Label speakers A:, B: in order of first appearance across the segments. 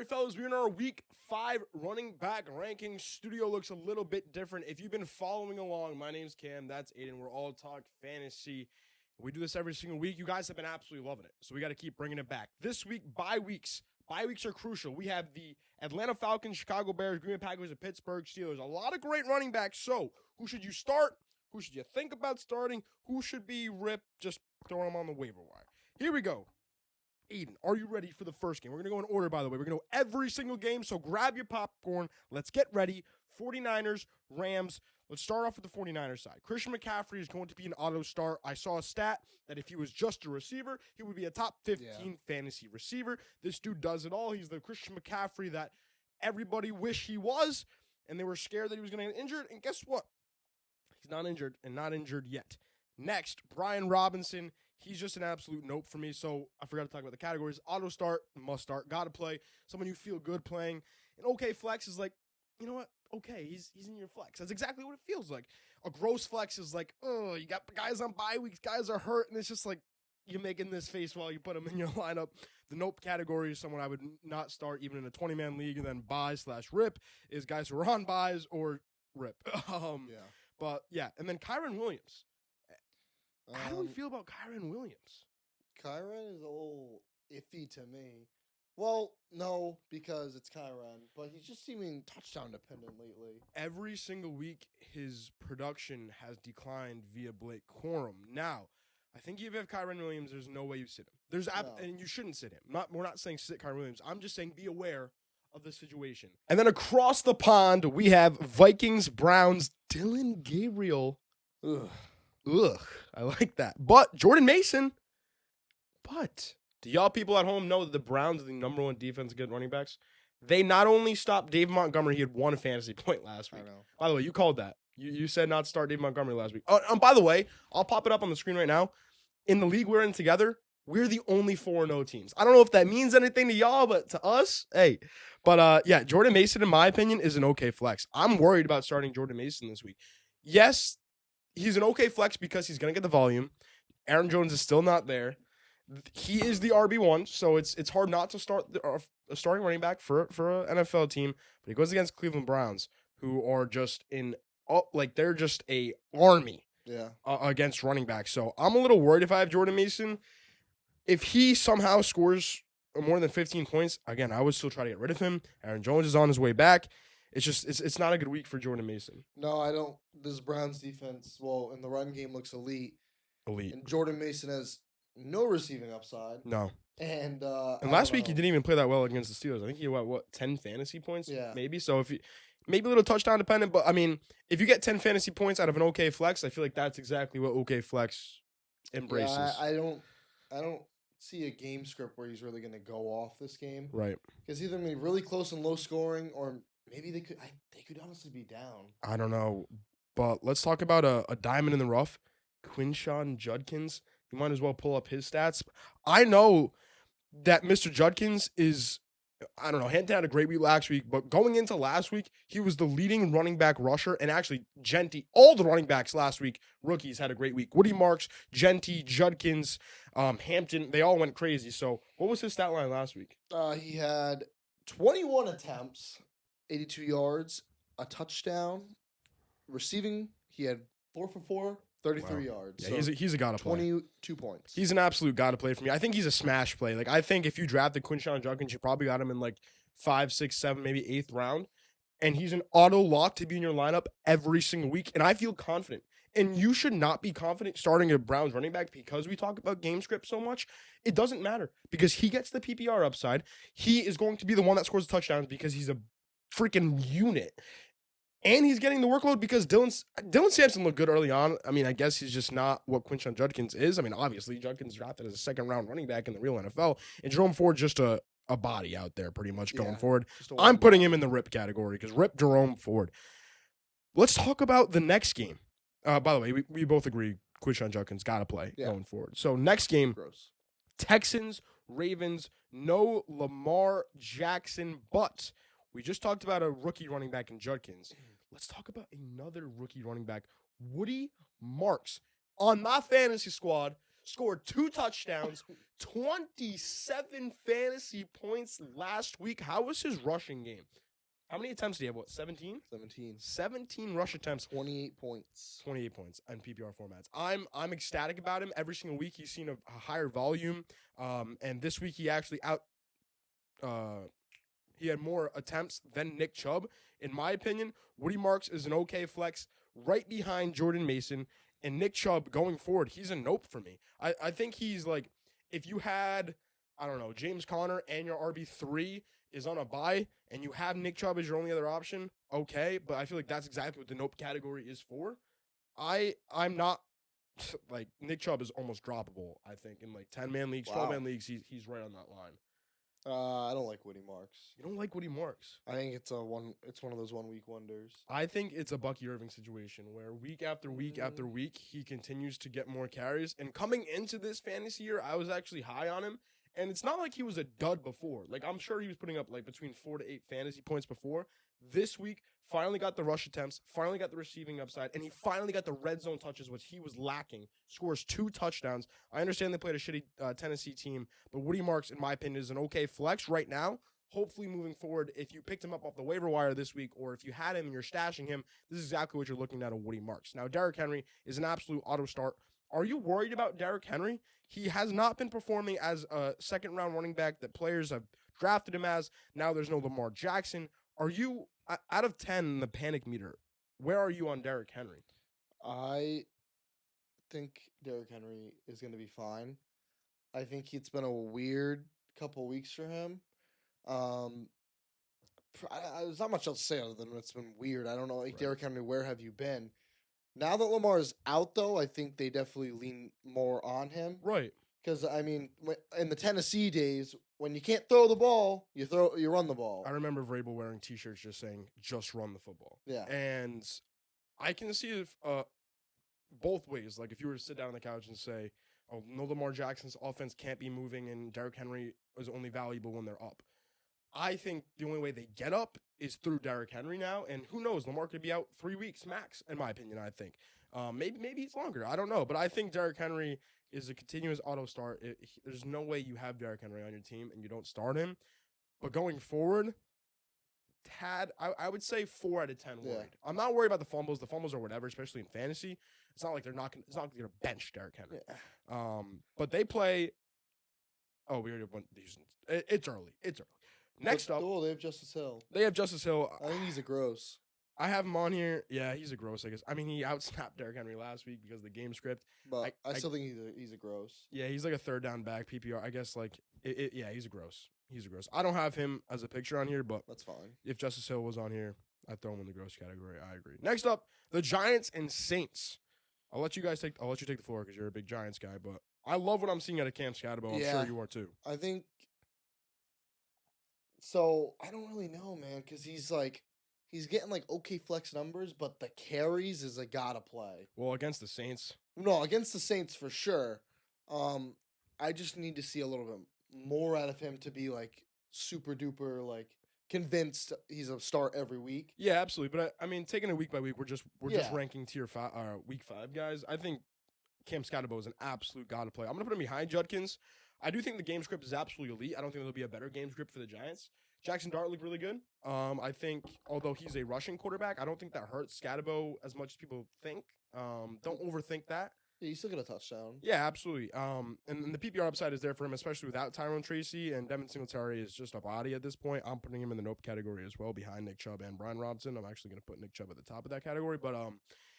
A: right, fellas, we're in our week 5 running back ranking. Studio looks a little bit different. If you've been following along, my name's Cam. That's Aiden. We're all talk fantasy. We do this every single week. You guys have been absolutely loving it, so we got to keep bringing it back. This week, bye weeks. Bye weeks are crucial. We have the Atlanta Falcons, Chicago Bears, Green Bay Packers, and Pittsburgh Steelers. A lot of great running backs. So, who should you start? Who should you think about starting? Who should be ripped? Just throw them on the waiver wire. Here we go. Aiden, are you ready for the first game? We're going to go in order, by the way. We're going to go every single game, so grab your popcorn. Let's get ready. 49ers, Rams. Let's start off with the 49ers side. Christian McCaffrey is going to be an auto start. I saw a stat that if he was just a receiver, he would be a top 15 fantasy receiver. This dude does it all. He's the Christian McCaffrey that everybody wished he was, and they were scared that he was going to get injured. And guess what? He's not injured and not injured yet. Next, Brian Robinson. He's just an absolute nope for me. So I forgot to talk about the categories. Auto start, must start, got to play. Someone you feel good playing. An okay flex is like, you know what? Okay, he's in your flex. That's exactly what it feels like. A gross flex is like, oh, you got guys on bye weeks, guys are hurt, and it's just like you're making this face while you put them in your lineup. The nope category is someone I would not start even in a 20-man league, and then buy/rip is guys who are on buys or rip. But yeah, and then Kyron Williams. How do we feel about Kyron Williams?
B: Kyron is a little iffy to me. Well, no, because it's Kyron, but he's just seeming touchdown dependent lately.
A: Every single week, his production has declined via Blake Corum. Now, I think if you have Kyron Williams, there's no way you sit him. And you shouldn't sit him. We're not saying sit Kyron Williams. I'm just saying be aware of the situation. And then across the pond, we have Vikings, Browns, Dylan Gabriel. Ugh, I like that. But Jordan Mason. But do y'all people at home know that the Browns are the number 1 defense against running backs? They not only stopped Dave Montgomery, he had 1 fantasy point last week.
B: I know.
A: By the way, you called that. You said not to start Dave Montgomery last week. By the way, I'll pop it up on the screen right now. In the league we're in together, we're the only 4-0 teams. I don't know if that means anything to y'all, but to us, hey. But yeah, Jordan Mason, in my opinion, is an okay flex. I'm worried about starting Jordan Mason this week. Yes, he's an okay flex because he's going to get the volume. Aaron Jones is still not there. He is the RB1, so it's hard not to start a starting running back for an NFL team. But he goes against Cleveland Browns, who are just they're just a army against running backs. So I'm a little worried if I have Jordan Mason. If he somehow scores more than 15 points, again, I would still try to get rid of him. Aaron Jones is on his way back. It's just it's not a good week for Jordan Mason.
B: No, I don't. This Browns defense, in the run game looks elite. And Jordan Mason has no receiving upside.
A: No.
B: And
A: last week he didn't even play that well against the Steelers. I think he had 10 fantasy points?
B: Yeah.
A: Maybe. So if maybe a little touchdown dependent, but I mean, if you get 10 fantasy points out of an okay flex, I feel like that's exactly what okay flex embraces.
B: Yeah, I don't see a game script where he's really going to go off this game.
A: Right.
B: Because either going to be really close and low scoring, or maybe they could honestly be down.
A: I don't know. But let's talk about a diamond in the rough. Quinshawn Judkins. You might as well pull up his stats. I know that Mr. Judkins is, I don't know, Hampton had a great week last week, but going into last week, he was the leading running back rusher, and actually, Genty, all the running backs last week, rookies, had a great week. Woody Marks, Genty, Judkins, Hampton, they all went crazy. So what was his stat line last week?
B: He had 21 attempts, 82 yards, a touchdown. Receiving, he had 4 for 4. 33 yards.
A: Yeah, so he's a gotta play.
B: 22 points.
A: He's an absolute gotta play for me. I think he's a smash play. Like, I think if you drafted Quinshawn Judkins, you probably got him in like 5, 6, 7, maybe 8th round. And he's an auto lock to be in your lineup every single week. And I feel confident. And you should not be confident starting a Browns running back because we talk about game script so much. It doesn't matter because he gets the PPR upside. He is going to be the one that scores the touchdowns because he's a freaking unit. And he's getting the workload because Dylan Sampson looked good early on. I mean, I guess he's just not what Quinshawn Judkins is. I mean, obviously, Judkins drafted as a 2nd-round running back in the real NFL. And Jerome Ford just a body out there pretty much going forward. I'm putting him in the RIP category because RIP Jerome Ford. Let's talk about the next game. By the way, we both agree Quinshawn Judkins got to play going forward. So next game, Texans, Ravens, no Lamar Jackson, but we just talked about a rookie running back in Judkins. Let's talk about another rookie running back, Woody Marks. On my fantasy squad, scored 2 touchdowns, 27 fantasy points last week. How was his rushing game? How many attempts did he have? What, 17?
B: 17.
A: 17 rush attempts.
B: 28 points.
A: 28 points on PPR formats. I'm ecstatic about him. Every single week he's seen a higher volume. And this week he actually he had more attempts than Nick Chubb. In my opinion, Woody Marks is an okay flex right behind Jordan Mason. And Nick Chubb going forward, he's a nope for me. I think he's like, if you had, I don't know, James Conner and your RB3 is on a bye and you have Nick Chubb as your only other option, okay. But I feel like that's exactly what the nope category is for. I'm not, like, Nick Chubb is almost droppable, I think, in like 10-man leagues, 12-man leagues, he's right on that line.
B: I don't like Woody Marks.
A: You don't like Woody Marks?
B: I think it's one of those 1 week wonders.
A: I think it's a Bucky Irving situation where week after week after week he continues to get more carries. And coming into this fantasy year, I was actually high on him. And it's not like he was a dud before. Like, I'm sure he was putting up like between 4 to 8 fantasy points before. This week, finally got the rush attempts, finally got the receiving upside, and he finally got the red zone touches, which he was lacking. Scores 2 touchdowns. I understand they played a shitty Tennessee team, but Woody Marks, in my opinion, is an okay flex right now. Hopefully, moving forward, if you picked him up off the waiver wire this week, or if you had him and you're stashing him, this is exactly what you're looking at, a Woody Marks. Now, Derrick Henry is an absolute auto start. Are you worried about Derrick Henry? He has not been performing as a second-round running back that players have drafted him as. Now there's no Lamar Jackson. Are you, out of 10, the panic meter, where are you on Derrick Henry?
B: I think Derrick Henry is going to be fine. I think it's been a weird couple weeks for him. There's not much else to say other than it's been weird. I don't know, like, right. Derrick Henry, where have you been? Now that Lamar is out, though, I think they definitely lean more on him.
A: Right.
B: Because, I mean, in the Tennessee days, when you can't throw the ball, you run the ball.
A: I remember Vrabel wearing T-shirts just saying, just run the football.
B: Yeah.
A: And I can see if both ways. Like, if you were to sit down on the couch and say, oh, no, Lamar Jackson's offense can't be moving and Derrick Henry is only valuable when they're up. I think the only way they get up is through Derrick Henry now, and who knows? Lamar could be out 3 weeks max, in my opinion. I think maybe it's longer. I don't know, but I think Derrick Henry is a continuous auto start. There's no way you have Derrick Henry on your team and you don't start him. But going forward, I would say 4 out of 10 worried. Yeah. I'm not worried about the fumbles. The fumbles are whatever, especially in fantasy. It's not like they're not. It's not like they're gonna bench Derrick Henry. Yeah. But they play. Oh, we already went these. It's early. It's early. Next up,
B: they have Justice Hill.
A: They have Justice Hill.
B: I think he's a gross.
A: I have him on here. Yeah, he's a gross, I guess. I mean, he outsnapped Derrick Henry last week because of the game script.
B: But I still think he's a gross.
A: Yeah, he's like a third down back PPR. I guess like yeah, he's a gross. He's a gross. I don't have him as a picture on here, but
B: that's fine.
A: If Justice Hill was on here, I'd throw him in the gross category. I agree. Next up, the Giants and Saints. I'll let you take the floor because you're a big Giants guy, but I love what I'm seeing out of Cam Scatterbo. I'm sure you are too.
B: I think. So, I don't really know, man, because he's getting, like, okay flex numbers, but the carries is a gotta play.
A: Well, against the Saints?
B: No, against the Saints for sure. I just need to see a little bit more out of him to be, like, super duper, like, convinced he's a start every week.
A: Yeah, absolutely. But, I mean, taking it week by week, we're just ranking tier 5, week 5 guys. I think Cam Scatterbo is an absolute gotta play. I'm going to put him behind Judkins. I do think the game script is absolutely elite. I don't think there'll be a better game script for the Giants. Jackson Dart looked really good. I think, although he's a rushing quarterback, I don't think that hurts Scatterbo as much as people think. Don't overthink that.
B: Yeah, you still get a touchdown.
A: Yeah, absolutely. And the PPR upside is there for him, especially without Tyrone Tracy, and Devin Singletary is just a body at this point. I'm putting him in the nope category as well, behind Nick Chubb and Brian Robinson. I'm actually going to put Nick Chubb at the top of that category. But,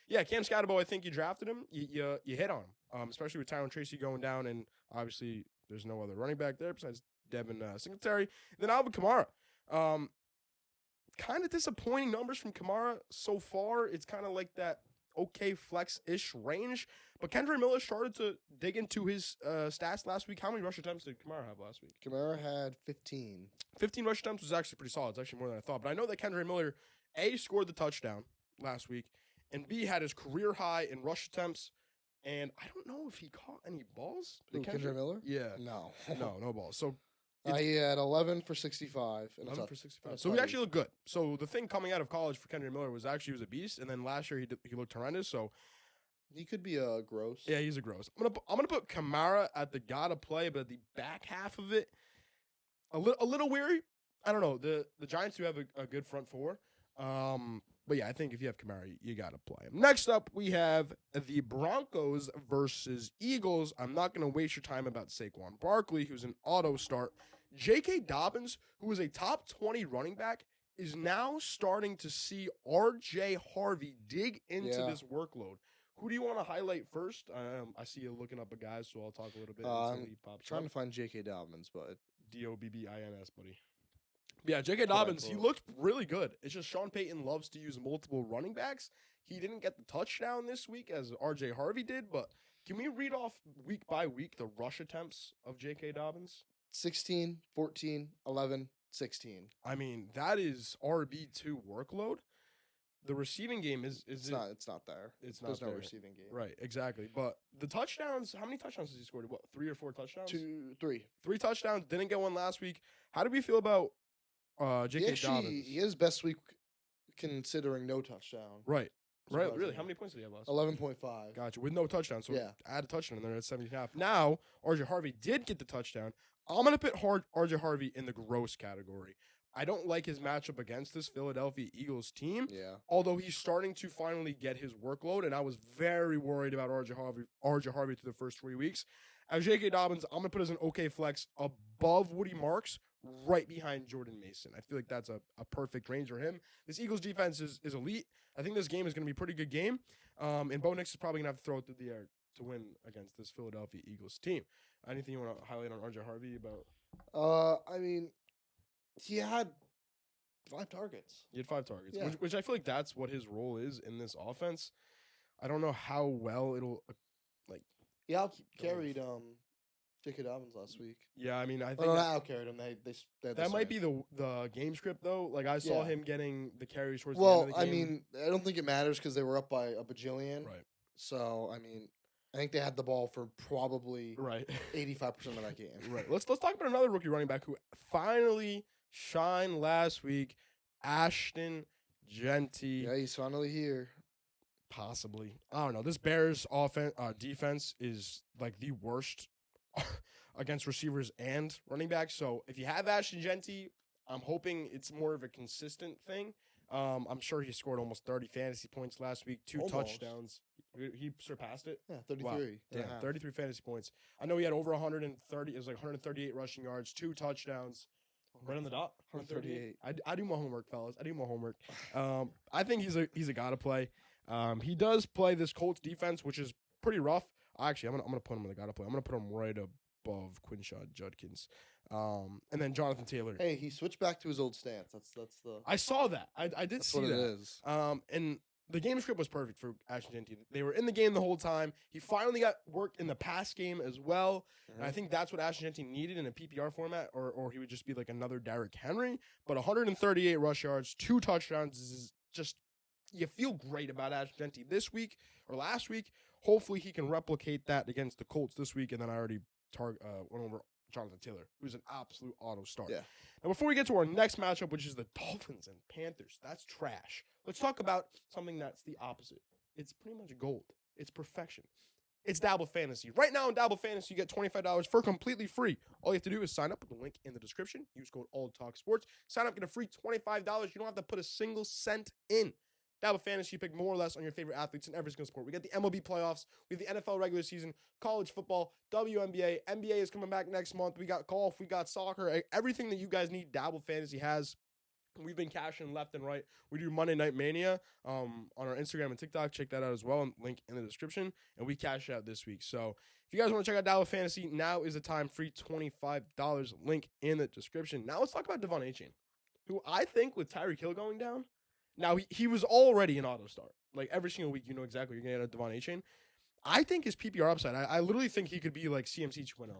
A: yeah, Cam Scatterbo, I think you drafted him. You hit on him, especially with Tyrone Tracy going down, and obviously there's no other running back there besides Devin Singletary. And then Alvin Kamara. Kind of disappointing numbers from Kamara so far. It's kind of like that okay flex-ish range. But Kendra Miller started to dig into his stats last week. How many rush attempts did Kamara have last week?
B: Kamara had 15.
A: 15 rush attempts was actually pretty solid. It's actually more than I thought. But I know that Kendra Miller, A, scored the touchdown last week, and B, had his career high in rush attempts. And I don't know if he caught any balls.
B: Kendra Miller?
A: Yeah.
B: No.
A: No balls. So
B: he had 11 for 65.
A: 11 for 65. So he actually looked good. So the thing coming out of college for Kendra Miller was actually he was a beast. And then last year he looked horrendous. So
B: He could be gross.
A: Yeah, he's a gross. I'm gonna put Kamara at the gotta play, but the back half of it, a little weary. I don't know. The Giants do have a good front four. But yeah, I think if you have Kamara, you gotta play him. Next up, we have the Broncos versus Eagles. I'm not gonna waste your time about Saquon Barkley, who's an auto start. J.K. Dobbins, who is a top 20 running back, is now starting to see R.J. Harvey dig into this workload. Who do you want to highlight first? I see you looking up a guy, so I'll talk a little bit until he pops
B: trying
A: up.
B: to find J.K. Dobbins, but
A: Dobbins, buddy. Yeah, J.K. Dobbins, he looked really good. It's just Sean Payton loves to use multiple running backs. He didn't get the touchdown this week as R.J. Harvey did, but can we read off week by week the rush attempts of J.K. Dobbins?
B: 16, 14, 11, 16.
A: I mean, that is RB2 workload. The receiving game is
B: it's not there.
A: It's not
B: There's
A: there.
B: No receiving game.
A: Right, exactly. But the touchdowns, how many touchdowns has he scored? What, 3 or 4 touchdowns?
B: 2, 3.
A: 3 touchdowns. Didn't get one last week. How do we feel about J.K. Dobbins?
B: His best week considering no touchdown.
A: Right. Right, really? How many points did he have last
B: 11.5.
A: Gotcha, with no touchdown. So
B: yeah.
A: Add a touchdown in there at 17.5. Now, R.J. Harvey did get the touchdown. I'm going to put R.J. Harvey in the gross category. I don't like his matchup against this Philadelphia Eagles team.
B: Yeah.
A: Although he's starting to finally get his workload, and I was very worried about R.J. Harvey through the first 3 weeks. As J.K. Dobbins, I'm going to put as an okay flex above Woody Marks, right behind Jordan Mason. I feel like that's a perfect range for him. This Eagles defense is elite. I think this game is going to be a pretty good game. And Bo Nix is probably going to have to throw it through the air to win against this Philadelphia Eagles team. Anything you want to highlight on R.J. Harvey about?
B: I mean, he had 5 targets.
A: He had 5 targets,
B: yeah.
A: which I feel like that's what his role is in this offense. I don't know how well it'll
B: He out-carried J.K. Dobbins last week.
A: Yeah, I mean, I think
B: not out-carried him. They
A: that might be the game script though. Like I saw him getting the carries towards the end of the game.
B: I mean, I don't think it matters because they were up by a bajillion.
A: Right.
B: So I mean, I think they had the ball for probably 85% of that game.
A: Right. Let's talk about another rookie running back who finally shined last week, Ashton Jeanty.
B: Yeah, he's finally here.
A: Possibly. I don't know. This Bears defense is like the worst against receivers and running backs. So if you have Ashton Jeanty, I'm hoping it's more of a consistent thing. I'm sure he scored almost 30 fantasy points last week, 2 touchdowns. He surpassed it.
B: Yeah, 33.
A: Wow. Damn, 33 fantasy points. I know he had over 130. It was like 138 rushing yards, 2 touchdowns. Right on the dot.
B: 138.
A: I do my homework, fellas. I do my homework. I think he's a gotta play. He does play this Colts defense, which is pretty rough. Actually, I'm gonna put him in the gotta play. I'm gonna put him right above Quinshad Judkins. And then Jonathan Taylor.
B: Hey, he switched back to his old stance. That's the.
A: I saw that. I did see
B: what
A: that.
B: It is.
A: And the game script was perfect for Ashton Jeanty. They were in the game the whole time. He finally got work in the pass game as well. Mm-hmm. And I think that's what Ashton Jeanty needed in a PPR format, or he would just be like another Derrick Henry. But 138 rush yards, 2 touchdowns is just, you feel great about Ashton Jeanty this week or last week. Hopefully he can replicate that against the Colts this week. And then I already went over Jonathan Taylor, who's an absolute auto start.
B: Yeah.
A: Now, before we get to our next matchup, which is the Dolphins and Panthers, that's trash. Let's talk about something that's the opposite. It's pretty much gold. It's perfection. It's Dabble Fantasy. Right now in Dabble Fantasy, you get $25 for completely free. All you have to do is sign up with the link in the description. Use code ALLTalkSports. Sign up, get a free $25. You don't have to put a single cent in. Dabble Fantasy, you pick more or less on your favorite athletes in every single sport. We got the MLB playoffs, we have the NFL regular season, college football, WNBA, NBA is coming back next month. We got golf, we got soccer, everything that you guys need, Dabble Fantasy has. We've been cashing left and right. We do Monday Night Mania on our Instagram and TikTok. Check that out as well. Link in the description. And we cash out this week. So if you guys want to check out Dabble Fantasy, now is the time. Free $25. Link in the description. Now let's talk about Devon Achane, who I think with Tyreek Hill going down, now he was already an auto start. Like every single week, you know exactly what you're going to get at Devon Achane. I think his PPR upside, I literally think he could be like CMC 2.0.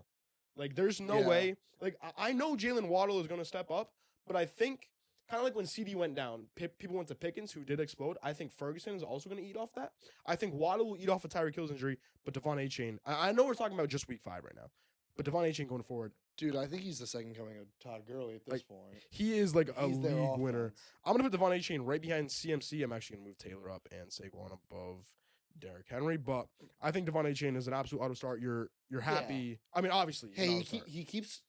A: Like there's no way. Like I know Jalen Waddle is going to step up, but I think kind of like when CD went down, people went to Pickens, who did explode. I think Ferguson is also going to eat off that. I think Waddle will eat off of Tyreek Hill's injury, but Devon Achane, I know we're talking about just week 5 right now, but Devon Achane going forward.
B: Dude, I think he's the second coming of Todd Gurley at this point.
A: He is like a league winner. I'm going to put Devon Achane right behind CMC. I'm actually going to move Taylor up and Saquon above Derrick Henry, but I think Devon A. Chain is an absolute auto start. You're happy. I mean, obviously, he's an
B: Hey,
A: auto start.
B: he keeps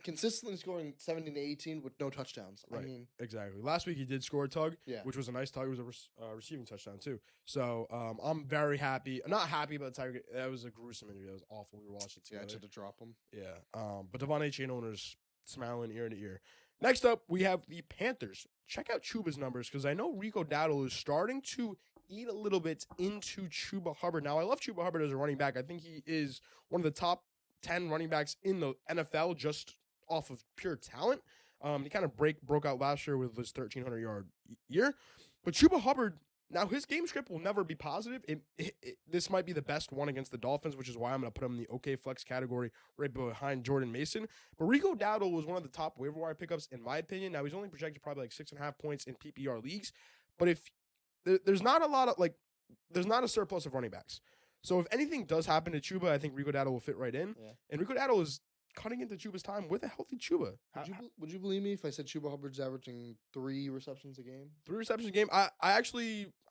B: consistently scoring 17 to 18 with no touchdowns.
A: Right.
B: I mean,
A: Exactly. Last week he did score a tug, which was a nice tug. It was a receiving touchdown too. So I'm very happy. Not happy about the Tiger. That was a gruesome injury. That was awful. We were watching it together.
B: I had to drop him.
A: Yeah. But Devon A. Chain owners smiling ear to ear. Next up, we have the Panthers. Check out Chuba's numbers because I know Rico Dowdle is starting to eat a little bit into Chuba Hubbard. Now, I love Chuba Hubbard as a running back. I think he is one of the top 10 running backs in the NFL just off of pure talent. He kind of broke out last year with his 1,300-yard year. But Chuba Hubbard, now his game script will never be positive. This might be the best one against the Dolphins, which is why I'm going to put him in the OK flex category right behind Jordan Mason. But Rico Dowdle was one of the top waiver wire pickups, in my opinion. Now, he's only projected probably like 6.5 points in PPR leagues. But if there's not a lot of, there's not a surplus of running backs. So if anything does happen to Chuba, I think Rico Dowdle will fit right in. Yeah. And Rico Dowdle is cutting into Chuba's time with a healthy Chuba.
B: Would you believe me if I said Chuba Hubbard's averaging 3 receptions a game?
A: 3 receptions a game. I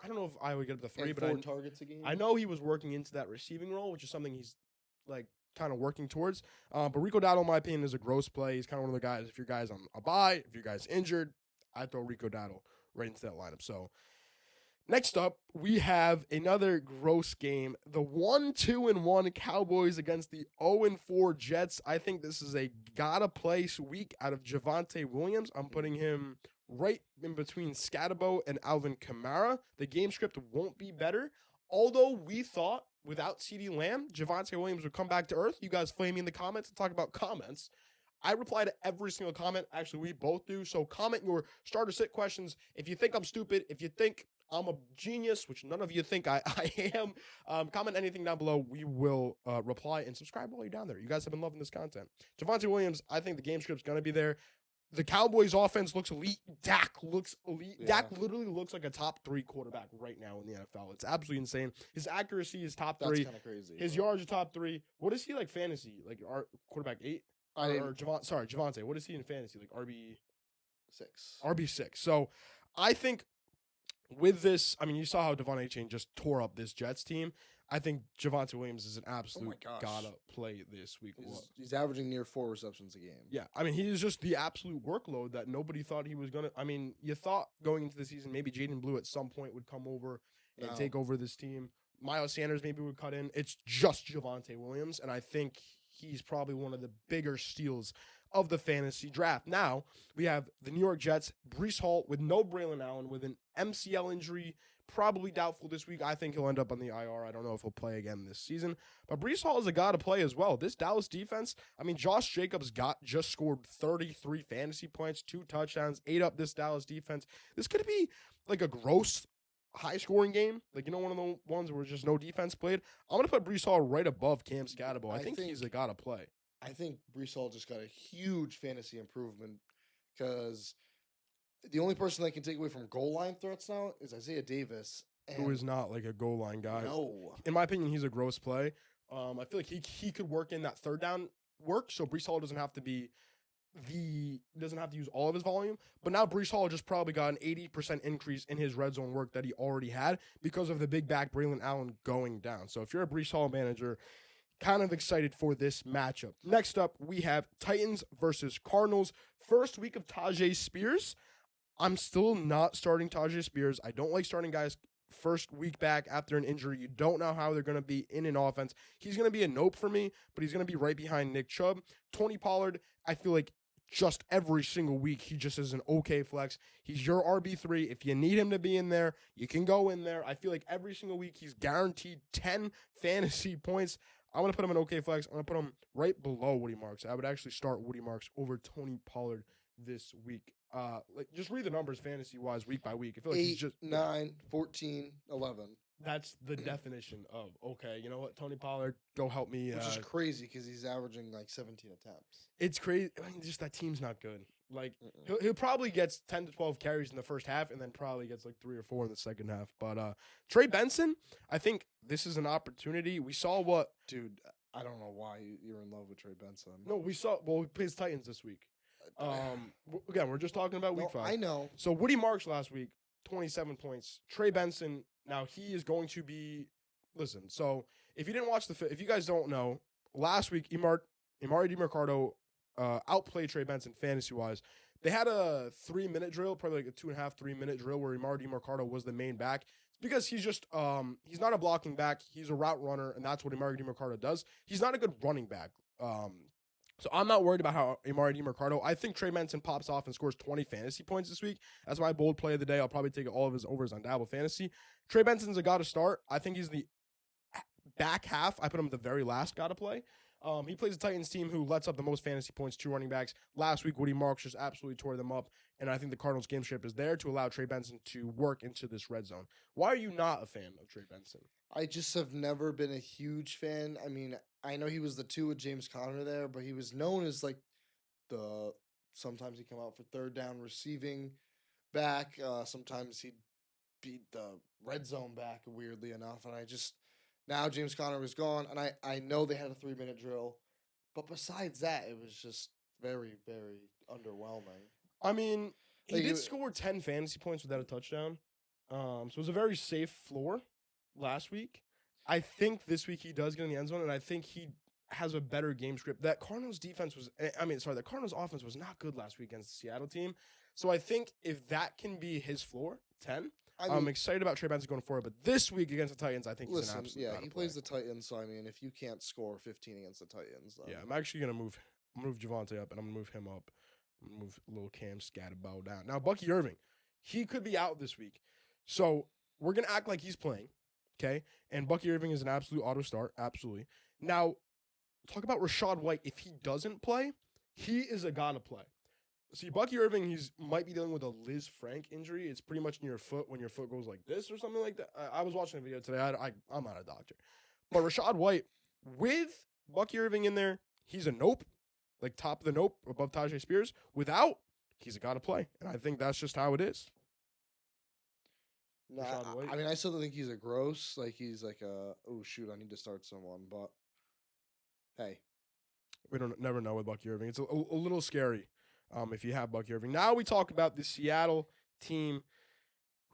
A: don't know if I would get up to 3,
B: and
A: but
B: 4 targets a game.
A: I know he was working into that receiving role, which is something he's kind of working towards. But Rico Dowdle, in my opinion, is a gross play. He's kind of one of the guys. If your guy's on a bye, if your guy's injured, I throw Rico Dowdle right into that lineup. So next up, we have another gross game. The 1-2-1 Cowboys against the 0-4 Jets. I think this is a gotta-play week out of Javonte Williams. I'm putting him right in between Scatterbo and Alvin Kamara. The game script won't be better. Although we thought without CeeDee Lamb, Javonte Williams would come back to earth. You guys flame me in the comments and talk about comments. I reply to every single comment. Actually, we both do. So comment your starter sit questions. If you think I'm stupid, if you think I'm a genius, which none of you think I am, comment anything down below. We will reply and subscribe while you're down there. You guys have been loving this content. Javonte Williams, I think the game script's going to be there. The Cowboys offense looks elite. Dak looks elite. Yeah. Dak literally looks like a top 3 quarterback right now in the NFL. It's absolutely insane. His accuracy is top 3.
B: That's kind of crazy.
A: His yards are top 3. What is he like fantasy? Like our quarterback 8? Javonte. What is he in fantasy? Like RB6. So I think with this, I mean, you saw how Devon A. Chain just tore up this Jets team. I think Javonte Williams is an absolute gotta play this week.
B: He's averaging near 4 receptions a game.
A: Yeah, I mean, he is just the absolute workload that nobody thought he was going to. I mean, you thought going into the season maybe Jaden Blue at some point would come over and take over this team. Miles Sanders maybe would cut in. It's just Javonte Williams, and I think he's probably one of the bigger steals of the fantasy draft. Now, we have the New York Jets, Breece Hall with no Braylon Allen with an MCL injury, probably doubtful this week. I think he'll end up on the IR. I don't know if he'll play again this season. But Breece Hall is a guy to play as well. This Dallas defense, I mean, Josh Jacobs just scored 33 fantasy points, 2 touchdowns, 8 up this Dallas defense. This could be like a gross high-scoring game, like, one of the ones where just no defense played. I'm going to put Breece Hall right above Cam Scatterbo. I think he's a guy to play.
B: I think Breece Hall just got a huge fantasy improvement because the only person that can take away from goal line threats now is Isaiah Davis.
A: Who is not like a goal line guy.
B: No.
A: In my opinion, he's a gross play. I feel like he could work in that third down work, so Breece Hall doesn't have to use all of his volume. But now Breece Hall just probably got an 80% increase in his red zone work that he already had because of the big back Braylon Allen going down. So if you're a Breece Hall manager, kind of excited for this matchup. Next up, we have Titans versus Cardinals. First week of Tajay Spears. I'm still not starting Tajay Spears. I don't like starting guys first week back after an injury. You don't know how they're going to be in an offense. He's going to be a nope for me, but he's going to be right behind Nick Chubb. Tony Pollard, I feel like just every single week, he just is an okay flex. He's your RB3. If you need him to be in there, you can go in there. I feel like every single week, he's guaranteed 10 fantasy points. I'm going to put him in OK flex. I'm going to put him right below Woody Marks. I would actually start Woody Marks over Tony Pollard this week. Just read the numbers fantasy-wise week by week. I feel like
B: 8,
A: he's just
B: 9, 14, 11.
A: That's the definition of, okay, you know what, Tony Pollard, go help me.
B: Which is crazy because he's averaging like 17 attempts.
A: It's crazy. I mean, just that team's not good. Like, he'll probably gets 10 to 12 carries in the first half and then probably gets like 3 or 4 in the second half. But Trey Benson, I think this is an opportunity. We saw what...
B: Dude, I don't know why you're in love with Trey Benson.
A: No, we plays Titans this week. Again, we're just talking about week 5.
B: I know.
A: So Woody Marks last week, 27 points. Trey Benson, now he is going to be listen. So if you didn't watch if you guys don't know, last week Imari DiMercado outplayed Trey Benson fantasy wise. They had a 3-minute drill, probably like a 2.5, 3-minute drill where Imari DiMercado was the main back. It's because he's just he's not a blocking back. He's a route runner, and that's what Imari DiMercado does. He's not a good running back. So I'm not worried about how Imari DiMercado. I think Trey Benson pops off and scores 20 fantasy points this week. That's my bold play of the day. I'll probably take all of his overs on Dabble Fantasy. Trey Benson's a got to start. I think he's the back half. I put him at the very last got to play. He plays a Titans team who lets up the most fantasy points to running backs. Last week, Woody Marks just absolutely tore them up, and I think the Cardinals game script is there to allow Trey Benson to work into this red zone. Why are you not a fan of Trey Benson?
B: I just have never been a huge fan. I mean, I know he was the 2 with James Conner there, but he was known as like sometimes he'd come out for third down receiving back. Sometimes he'd beat the red zone back, weirdly enough. And now James Conner was gone, and I know they had a 3-minute drill. But besides that, it was just very, very underwhelming.
A: I mean, he
B: Like,
A: did score 10 fantasy points without a touchdown. So it was a very safe floor last week. I think this week he does get in the end zone, and I think he has a better game script. That Cardinals defense the Cardinals offense was not good last week against the Seattle team. So I think if that can be his floor, 10, I'm excited about Trey Benson going forward. But this week against the Titans, I think he's an absolute
B: he plays the Titans, so I mean, if you can't score 15 against the Titans, then...
A: Yeah, I'm actually going to move Javonte up, and I'm going to move him up. I'm going to move little Cam Scatterbow down. Now, Bucky Irving, he could be out this week. So we're going to act like he's playing, okay? And Bucky Irving is an absolute auto start, absolutely. Now, talk about Rachaad White. If he doesn't play, he is a gotta play. See, Bucky Irving, might be dealing with a Liz Frank injury. It's pretty much in your foot when your foot goes like this or something like that. I was watching a video today. I'm not a doctor. But Rachaad White, with Bucky Irving in there, he's a nope, like top of the nope above Tajay Spears. Without, he's a gotta play. And I think that's just how it is.
B: No, I mean, I still think he's a gross. Like, he's like oh, shoot, I need to start someone. But, hey.
A: We never know with Bucky Irving. It's a little scary if you have Bucky Irving. Now we talk about the Seattle team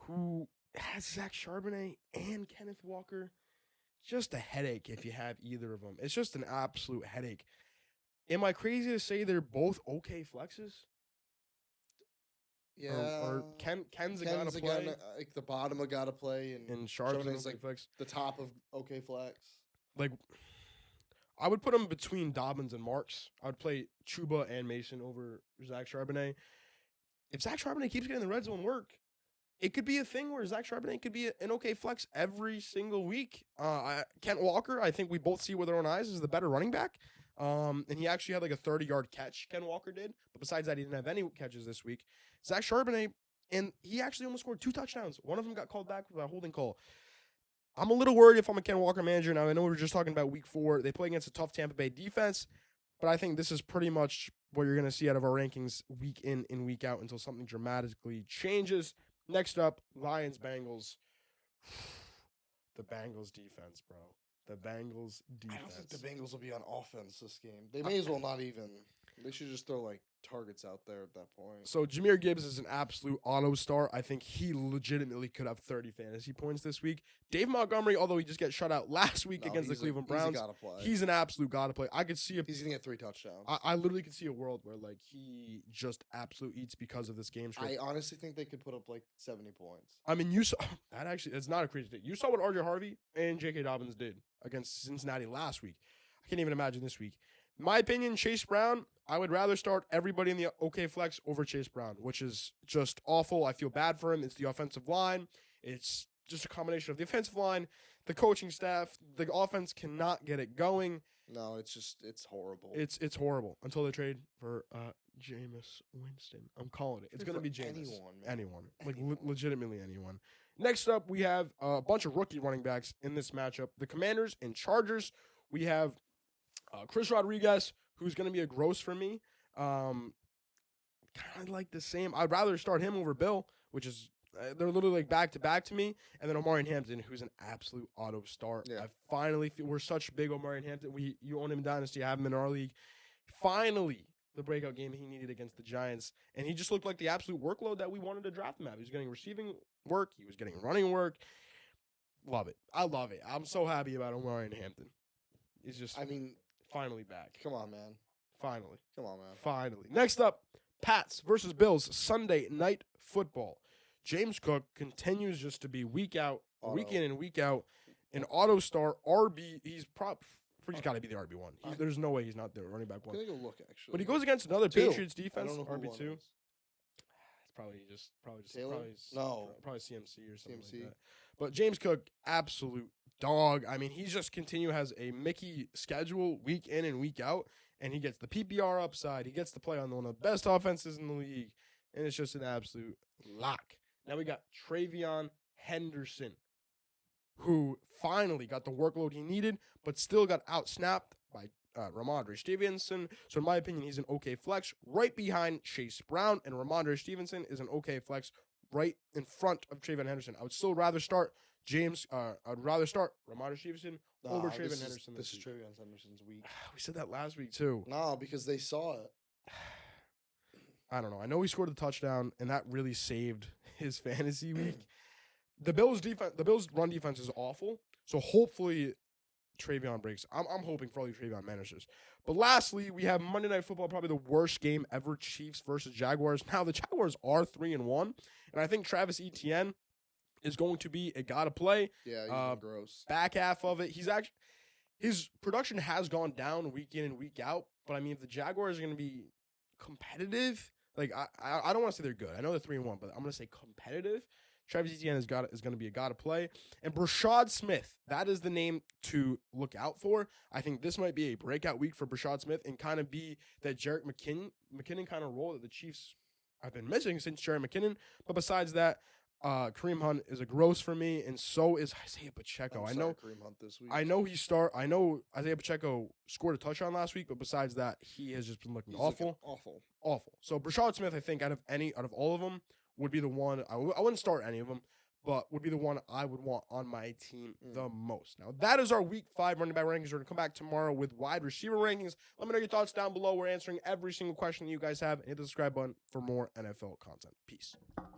A: who has Zach Charbonnet and Kenneth Walker. Just a headache if you have either of them. It's just an absolute headache. Am I crazy to say they're both okay flexes?
B: Yeah.
A: Or Ken's a gotta play.
B: Like the bottom of gotta play, and
A: Charbonnet's
B: like
A: flex.
B: The top of okay flex.
A: Like, I would put him between Dobbins and Marks. I would play Chuba and Mason over Zach Charbonnet. If Zach Charbonnet keeps getting the red zone work, it could be a thing where Zach Charbonnet could be an okay flex every single week. Kent Walker, I think we both see with our own eyes, is the better running back. And he actually had like a 30-yard catch, Ken Walker did. But besides that, he didn't have any catches this week. Zach Charbonnet, and he actually almost scored 2 touchdowns. One of them got called back with a holding call. I'm a little worried if I'm a Ken Walker manager. Now, I know we were just talking about week 4. They play against a tough Tampa Bay defense, but I think this is pretty much what you're going to see out of our rankings week in and week out until something dramatically changes. Next up, Lions-Bengals. The Bengals defense, bro. The Bengals defense.
B: I don't think the Bengals will be on offense this game. They may as well not even. They should just throw, like, targets out there at that point.
A: So, Jahmyr Gibbs is an absolute auto star. I think he legitimately could have 30 fantasy points this week. Dave Montgomery, although he just got shut out last week against the Cleveland Browns, he's an absolute gotta play. I could see
B: he's going to get 3 touchdowns.
A: I literally could see a world where, like, he just absolute eats because of this game script.
B: I honestly think they could put up, like, 70 points.
A: I mean, you saw that actually. It's not a crazy thing. You saw what RJ Harvey and J.K. Dobbins did against Cincinnati last week. I can't even imagine this week. In my opinion, Chase Brown, I would rather start everybody in the OK flex over Chase Brown, which is just awful. I feel bad for him. It's the offensive line. It's just a combination of the offensive line, the coaching staff. The offense cannot get it going.
B: No, it's horrible.
A: It's horrible until they trade for Jameis Winston. I'm calling it. It's going to be Jameis. Anyone. Like, legitimately anyone. Next up, we have a bunch of rookie running backs in this matchup. The Commanders and Chargers. We have Chris Rodriguez, who's going to be a gross for me. Kind of like the same. I'd rather start him over Bill, which is they're literally like back-to-back to me. And then Omarion Hampton, who's an absolute auto start. Yeah. I finally feel we're such big Omarion Hampton. You own him in Dynasty, have him in our league. Finally, the breakout game he needed against the Giants. And he just looked like the absolute workload that we wanted to draft him at. He was getting receiving work. He was getting running work. Love it. I love it. I'm so happy about Omari in Hampton. He's just
B: I mean,
A: finally back.
B: come on, man.
A: Finally.
B: Come on, man.
A: Finally. Next up, Pats versus Bills Sunday night football. James Cook continues just to be week in and week out, an auto star RB. He's got to be the RB1. There's no way he's not the running back one.
B: I'm gonna go look actually.
A: But he goes against another
B: Two.
A: Patriots defense,
B: I don't know who
A: RB2.
B: one is.
A: It's probably
B: Taylor? No.
A: probably CMC or something
B: CMC.
A: like that. But James Cook, absolute dog. I mean, he's just has a Mickey schedule week in and week out, and he gets the PPR upside. He gets to play on one of the best offenses in the league, and it's just an absolute lock. Now we got Travion Henderson, who finally got the workload he needed, but still got outsnapped by Ramondre Stevenson. So in my opinion, he's an okay flex right behind Chase Brown, and Ramondre Stevenson is an okay flex right in front of Travion Henderson. I would still rather start I'd rather start Ramondre Stevenson over Travion Henderson.
B: This is Travion Henderson's week.
A: We said that last week too.
B: No, because they saw it.
A: I don't know. I know he scored a touchdown, and that really saved his fantasy week. The Bills' run defense is awful, so hopefully Travion breaks. I'm hoping for all you Travion managers. But lastly, we have Monday Night Football, probably the worst game ever, Chiefs versus Jaguars. Now, the Jaguars are 3-1, and I think Travis Etienne is going to be a gotta play.
B: Yeah, he's been gross.
A: Back half of it, his production has gone down week in and week out, but I mean, if the Jaguars are going to be competitive, like I don't want to say they're good. I know they're 3-1, but I'm going to say competitive. Travis Etienne is going to be a gotta play. And Brashad Smith, that is the name to look out for. I think this might be a breakout week for Brashad Smith and kind of be that Jerick McKinnon kind of role that the Chiefs have been missing since Jerick McKinnon. But besides that, Kareem Hunt is a gross for me, and so is Isaiah Pacheco. I know
B: Kareem Hunt this week.
A: I know Isaiah Pacheco scored a touchdown last week, but besides that, he has just been looking awful. Awful. So Brashad Smith, I think out of all of them, would be the one I wouldn't start any of them, but would be the one I would want on my team the most. Now that is our Week 5 running back rankings. We're gonna come back tomorrow with wide receiver rankings. Let me know your thoughts down below. We're answering every single question that you guys have. And hit the subscribe button for more NFL content. Peace.